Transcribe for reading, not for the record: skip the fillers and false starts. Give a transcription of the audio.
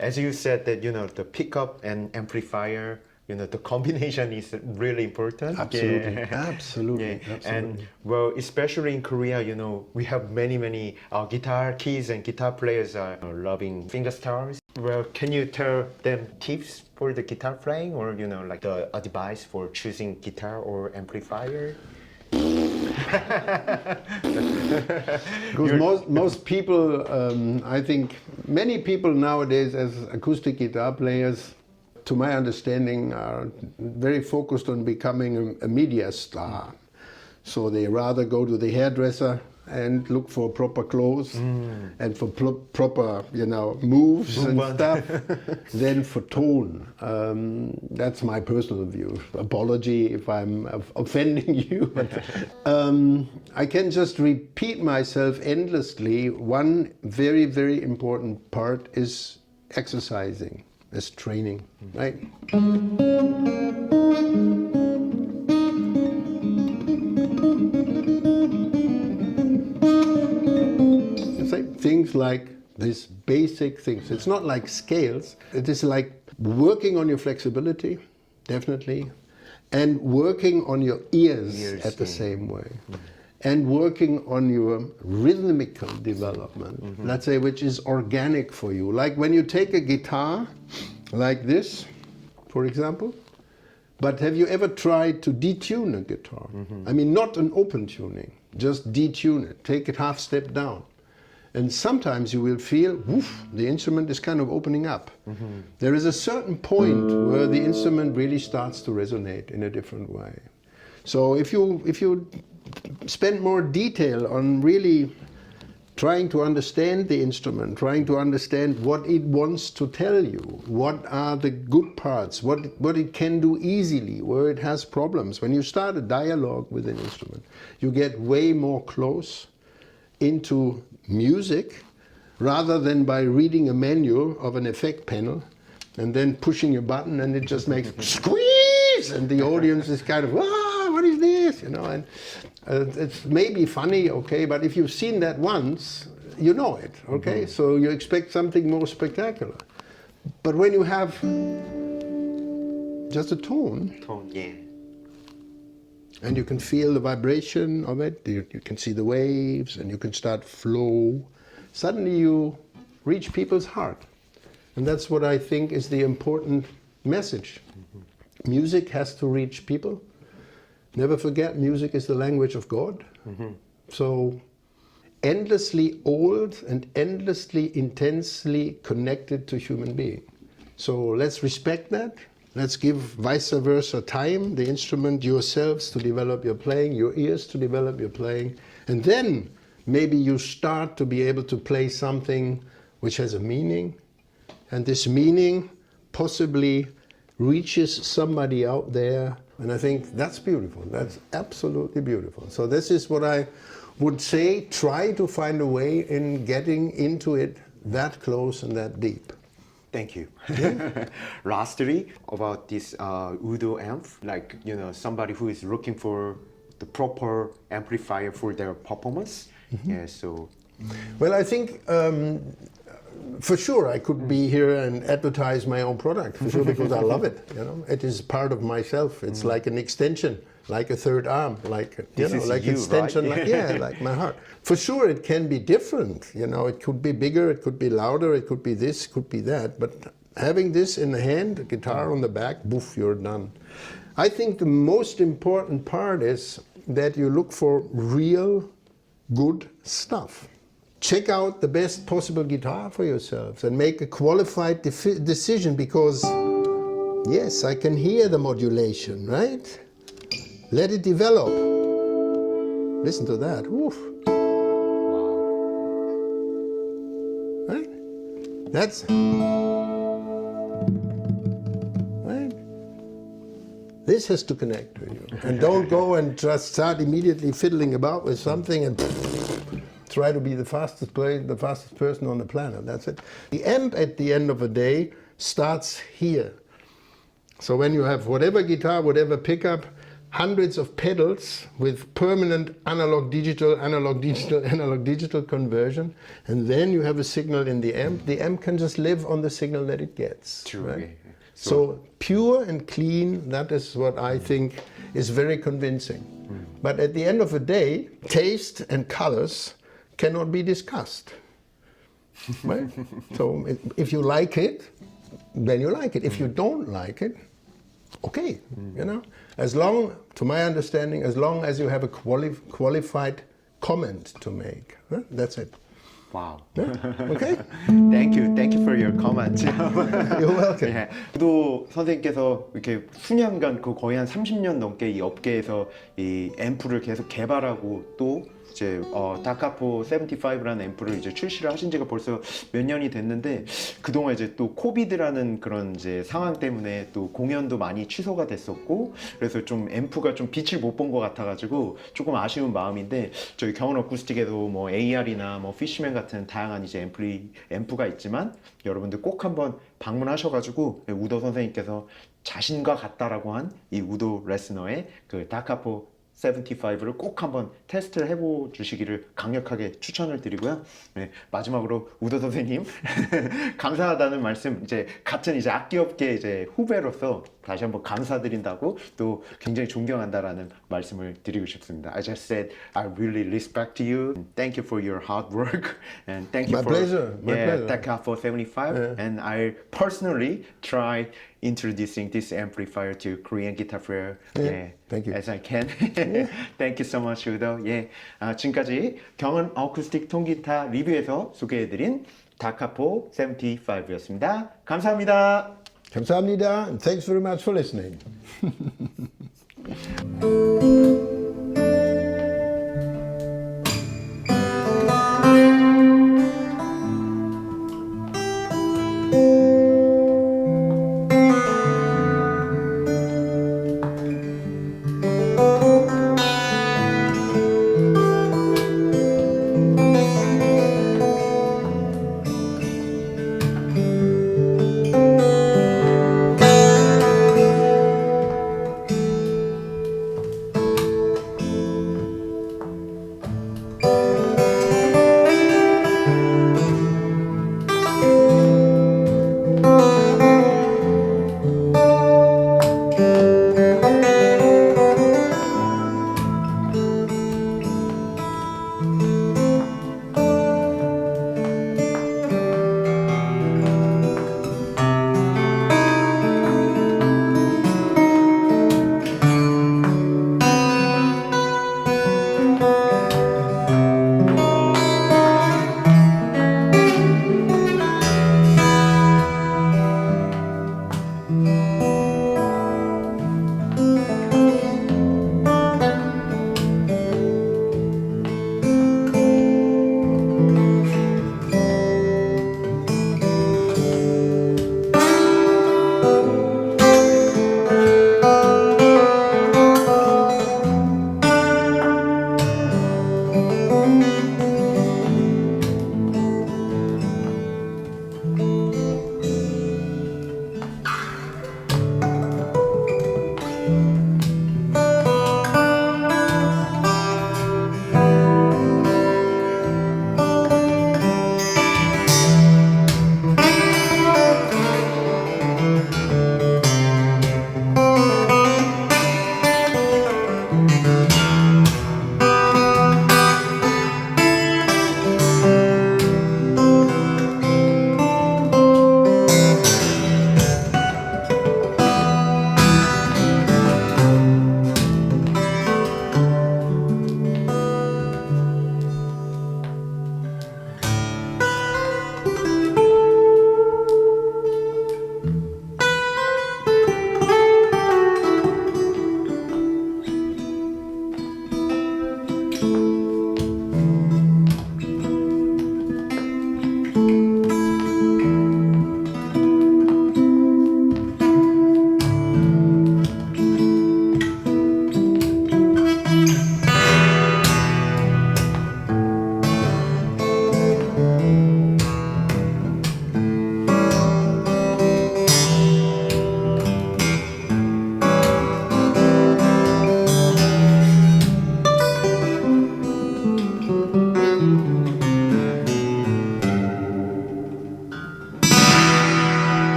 As you said that, the pickup and amplifier, the combination is really important. Absolutely, Yeah. absolutely, Yeah. absolutely. And well, especially in Korea, we have many guitar keys and guitar players are loving fingerstyles. Well, can you tell them tips for the guitar playing, or like the advice for choosing guitar or amplifier? Because most people, I think many people nowadays as acoustic guitar players, to my understanding, are very focused on becoming a media star. So they rather go to the hairdresser and look for proper clothes and for proper, moves and stuff than for tone. That's my personal view. Apology if I'm offending you. But I can just repeat myself endlessly. One very, very important part is exercising, is training, right? Things like these basic things. It's not like scales. It is like working on your flexibility, definitely, and working on your ears at the same way, and working on your rhythmical development, let's say, which is organic for you. Like when you take a guitar like this, for example, but have you ever tried to detune a guitar? I mean, not an open tuning, just detune it, take it half step down. And sometimes you will feel, woof, the instrument is kind of opening up. There is a certain point where the instrument really starts to resonate in a different way. So if you spend more detail on really trying to understand the instrument, trying to understand what it wants to tell you, what are the good parts, what it can do easily, where it has problems. When you start a dialogue with an instrument, you get way more close into music rather than by reading a manual of an effect panel and then pushing your button and it just makes squeeze and the audience is kind of, what is this? And it's maybe funny, okay, but if you've seen that once, you know it, okay? So you expect something more spectacular. But when you have just a tone, yeah. and you can feel the vibration of it, you can see the waves, and you can start flow. Suddenly you reach people's heart. And that's what I think is the important message. Music has to reach people. Never forget, music is the language of God. So endlessly old and endlessly intensely connected to human being. So let's respect that. Let's give vice versa time, the instrument, yourselves to develop your playing, your ears to develop your playing. And then maybe you start to be able to play something which has a meaning. And this meaning possibly reaches somebody out there. And I think that's beautiful. That's absolutely beautiful. So this is what I would say. Try to find a way in getting into it that close and that deep. Thank you. Lastly, about this Udo amp, like, somebody who is looking for the proper amplifier for their performance. Yeah, so. Well, I think for sure I could be here and advertise my own product, for sure, because I love it. It is part of myself. It's like an extension, like a third arm, like like you, extension, right? like my heart. For sure, it can be different. It could be bigger, it could be louder, it could be this, could be that. But having this in the hand, the guitar on the back, boof, you're done. I think the most important part is that you look for real good stuff. Check out the best possible guitar for yourselves and make a qualified decision, because yes, I can hear the modulation, right? Let it develop. Listen to that. Oof. Right? That's right. This has to connect to you. And don't go and just start immediately fiddling about with something and try to be the fastest person on the planet. That's it. The amp at the end of the day starts here. So when you have whatever guitar, whatever pickup, hundreds of pedals with permanent analog digital conversion, and then you have a signal in the amp. The amp can just live on the signal that it gets. True. Right? So pure and clean, that is what I think is very convincing. But at the end of the day, taste and colors cannot be discussed. Right? So if you like it, then you like it. If you don't like it, okay, you know. As long, to my understanding, as long as you have a qualified comment to make, huh? That's it. Wow. Yeah? Okay. Thank you for your comment. You're welcome. 네. 우도 선생님께서 이렇게 수년간 그 거의 한 30년 넘게 이 업계에서 이 앰프를 계속 개발하고 또 이제 다카포 75라는 앰프를 이제 출시를 하신 지가 벌써 몇 년이 됐는데 그동안 이제 또 코비드라는 그런 이제 상황 때문에 또 공연도 많이 취소가 됐었고 그래서 좀 앰프가 좀 빛을 못 본 것 같아가지고 조금 아쉬운 마음인데 저희 경은어쿠스틱에도 뭐 AER이나 뭐 피쉬맨 같은 다양한 이제 앰프가 있지만 여러분들 꼭 한번 방문하셔가지고 우도 선생님께서 자신과 같다라고 한 이 우도 레스너의 그 다카포 75를 꼭 한번 테스트를 해보 주시기를 강력하게 추천을 드리고요. 네, 마지막으로 우도 선생님 감사하다는 말씀 이제 같은 이제 악기업계 이제 후배로서 다시 한번 감사드린다고 또 굉장히 존경한다라는 말씀을 드리고 싶습니다. I just said I really respect you. Thank you for your hard work and thank you My for pleasure. My pleasure. Dacapo 75 and I personally try introducing this amplifier to Korean guitar player. Thank you. As I can. Thank you so much, Udo. 지금까지 경은어쿠스틱 통기타 리뷰에서 소개해드린 다카포 75였습니다. 감사합니다. 감사합니다. And thanks very much for listening.